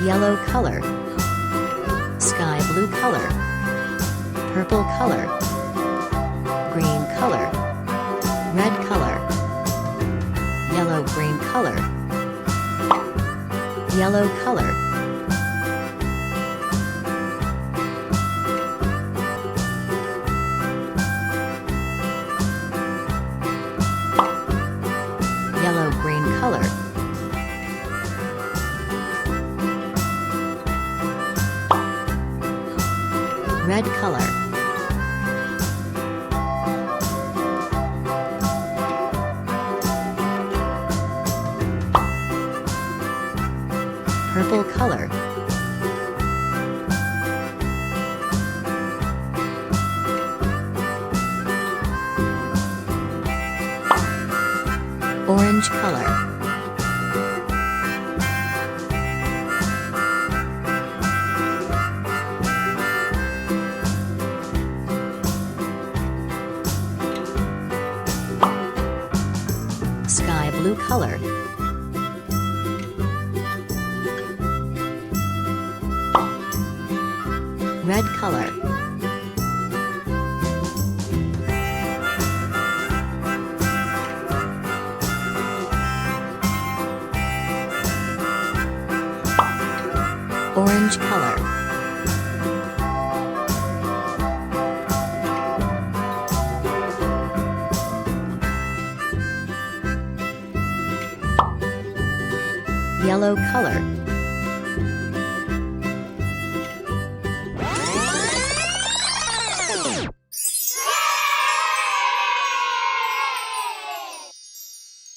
yellow color, sky blue color, purple color, green color, red color, yellow green color, yellow color, yellow green color, red color, purple color, orange color, sky blue color, red color, orange color, yellow color,